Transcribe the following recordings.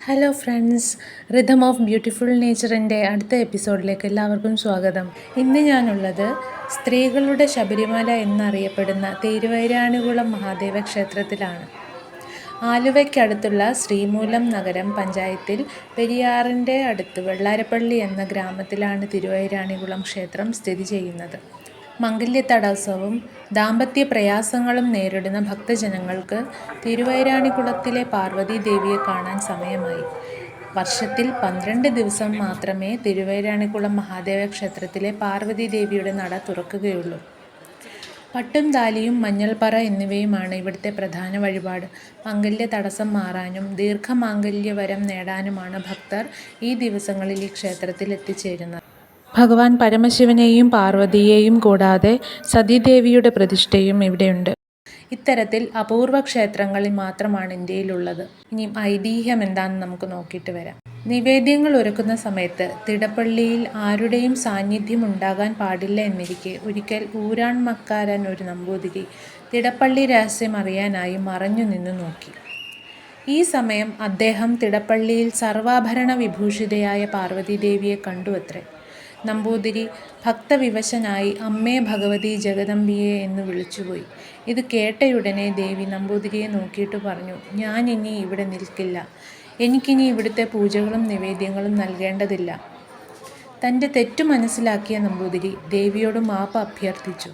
Hello friends, rhythm of beautiful നേച്ചറിൻ്റെ അടുത്ത എപ്പിസോഡിലേക്ക് എല്ലാവർക്കും സ്വാഗതം. ഇന്ന് ഞാനുള്ളത് സ്ത്രീകളുടെ ശബരിമല എന്നറിയപ്പെടുന്ന തിരുവൈരാണികുളം മഹാദേവ ക്ഷേത്രത്തിലാണ്. ആലുവയ്ക്കടുത്തുള്ള ശ്രീമൂലം നഗരം പഞ്ചായത്തിൽ പെരിയാറിൻ്റെ അടുത്ത് വെള്ളാരപ്പള്ളി എന്ന ഗ്രാമത്തിലാണ് തിരുവൈരാണികുളം ക്ഷേത്രം സ്ഥിതി ചെയ്യുന്നത്. മംഗല്യതടസ്സവും ദാമ്പത്യ പ്രയാസങ്ങളും നേരിടുന്ന ഭക്തജനങ്ങൾക്ക് തിരുവൈരാണികുളത്തിലെ പാർവതി ദേവിയെ കാണാൻ സമയമായി. വർഷത്തിൽ 12 ദിവസം മാത്രമേ തിരുവൈരാണികുളം മഹാദേവ ക്ഷേത്രത്തിലെ പാർവതി ദേവിയുടെ നട തുറക്കുകയുള്ളൂ. പട്ടും താലിയും മഞ്ഞൾപ്പറ എന്നിവയുമാണ് ഇവിടുത്തെ പ്രധാന വഴിപാട്. മംഗല്യ തടസ്സം മാറാനും ദീർഘമാംഗല്യവരം നേടാനുമാണ് ഭക്തർ ഈ ദിവസങ്ങളിൽ ഈ ക്ഷേത്രത്തിൽ എത്തിച്ചേരുന്നത്. ഭഗവാൻ പരമശിവനെയും പാർവതിയെയും കൂടാതെ സതീദേവിയുടെ പ്രതിഷ്ഠയും ഇവിടെയുണ്ട്. ഇത്തരത്തിൽ അപൂർവ ക്ഷേത്രങ്ങൾ മാത്രമാണ് ഇന്ത്യയിലുള്ളത്. ഇനി ഐതിഹ്യം എന്താണെന്ന് നമുക്ക് നോക്കിയിട്ട് വരാം. നിവേദ്യങ്ങൾ ഒരുക്കുന്ന സമയത്ത് തിടപ്പള്ളിയിൽ ആരുടെയും സാന്നിധ്യം ഉണ്ടാകാൻ പാടില്ല എന്നിരിക്കെ ഒരിക്കൽ ഊരാൺമക്കാരൻ ഒരു നമ്പൂതിരി തിടപ്പള്ളി രഹസ്യം അറിയാനായി മറഞ്ഞു നിന്നു നോക്കി. ഈ സമയം അദ്ദേഹം തിടപ്പള്ളിയിൽ സർവാഭരണ വിഭൂഷിതയായ പാർവതീദേവിയെ കണ്ടുവത്രേ. നമ്പൂതിരി ഭക്തവിവശനായി അമ്മേ ഭഗവതി ജഗദംബിയെ എന്ന് വിളിച്ചുപോയി. ഇത് കേട്ടയുടനെ ദേവി നമ്പൂതിരിയെ നോക്കിയിട്ട് പറഞ്ഞു, ഞാൻ ഇനി ഇവിടെ നിൽക്കില്ല. എനിക്കിനി ഇവിടുത്തെ പൂജകളും നിവേദ്യങ്ങളും നൽകേണ്ടതില്ല. തൻ്റെ തെറ്റു മനസ്സിലാക്കിയ നമ്പൂതിരി ദേവിയോട് മാപ്പ് അഭ്യർത്ഥിച്ചു.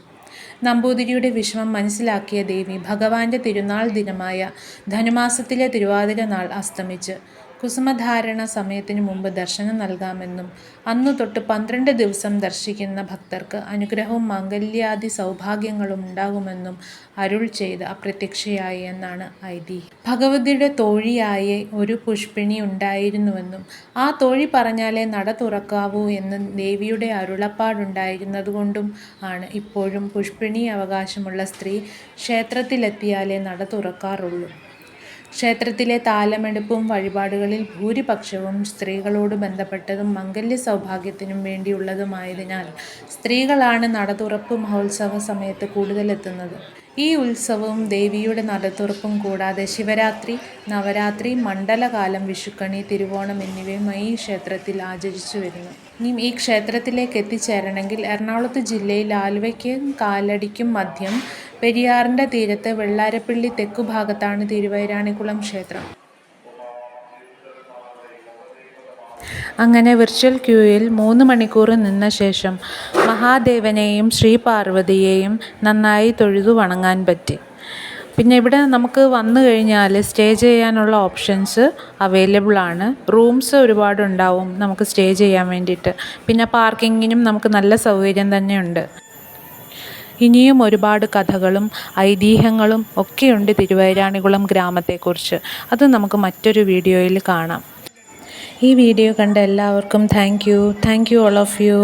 നമ്പൂതിരിയുടെ വിഷമം മനസ്സിലാക്കിയ ദേവി ഭഗവാന്റെ തിരുനാൾ ദിനമായ ധനുമാസത്തിലെ തിരുവാതിര നാൾ അസ്തമിച്ച് കുസുമധാരണ സമയത്തിനു മുമ്പ് ദർശനം നൽകാമെന്നും അന്നു തൊട്ട് 12 ദിവസം ദർശിക്കുന്ന ഭക്തർക്ക് അനുഗ്രഹവും മാംഗല്യാദി സൗഭാഗ്യങ്ങളും ഉണ്ടാകുമെന്നും അരുൾ ചെയ്ത് അപ്രത്യക്ഷയായി എന്നാണ് ഐതിഹ്യം. ഭഗവതിയുടെ തോഴിയായ ഒരു പുഷ്പിണി ഉണ്ടായിരുന്നുവെന്നും ആ തോഴി പറഞ്ഞാലേ നട തുറക്കാവൂ എന്ന് ദേവിയുടെ അരുളപ്പാടുണ്ടായിരുന്നതുകൊണ്ടും ആണ് ഇപ്പോഴും പുഷ്പിണി അവകാശമുള്ള സ്ത്രീ ക്ഷേത്രത്തിലെത്തിയാലേ നട തുറക്കാറുള്ളൂ. ക്ഷേത്രത്തിലെ താലമെടുപ്പും വഴിപാടുകളിൽ ഭൂരിപക്ഷവും സ്ത്രീകളോട് ബന്ധപ്പെട്ടതും മംഗല്യ സൗഭാഗ്യത്തിനും വേണ്ടിയുള്ളതുമായതിനാൽ സ്ത്രീകളാണ് നടതുറപ്പ് മഹോത്സവ സമയത്ത് കൂടുതലെത്തുന്നത്. ഈ ഉത്സവവും ദേവിയുടെ നടതുറപ്പും കൂടാതെ ശിവരാത്രി, നവരാത്രി, മണ്ഡലകാലം, വിഷുക്കണി, തിരുവോണം എന്നിവയും ഈ ക്ഷേത്രത്തിൽ ആചരിച്ചു വരുന്നു. ഇനി ഈ ക്ഷേത്രത്തിലേക്ക് എത്തിച്ചേരണമെങ്കിൽ എറണാകുളത്ത് ജില്ലയിൽ ആലുവയ്ക്കും കാലടിക്കും മധ്യം പെരിയാറിൻ്റെ തീരത്ത് വെള്ളാരപ്പള്ളി തെക്കുഭാഗത്താണ് തിരുവൈരാണികുളം ക്ഷേത്രം. അങ്ങനെ വിർച്വൽ ക്യൂയിൽ 3 മണിക്കൂർ നിന്ന ശേഷം മഹാദേവനെയും ശ്രീ പാർവതിയെയും നന്നായി തൊഴുതു വണങ്ങാൻ പറ്റി. പിന്നെ ഇവിടെ നമുക്ക് വന്നു കഴിഞ്ഞാൽ സ്റ്റേ ചെയ്യാനുള്ള ഓപ്ഷൻസ് അവൈലബിൾ ആണ്. റൂംസ് ഒരുപാടുണ്ടാവും നമുക്ക് സ്റ്റേ ചെയ്യാൻ വേണ്ടിയിട്ട്. പിന്നെ പാർക്കിങ്ങിനും നമുക്ക് നല്ല സൗകര്യം തന്നെയുണ്ട്. ഇനിയും ഒരുപാട് കഥകളും ഐതിഹ്യങ്ങളും ഒക്കെയുണ്ട് തിരുവൈരാണികുളം ഗ്രാമത്തെക്കുറിച്ച്. അത് നമുക്ക് മറ്റൊരു വീഡിയോയിൽ കാണാം. ഈ വീഡിയോ കണ്ട എല്ലാവർക്കും thank you all of U.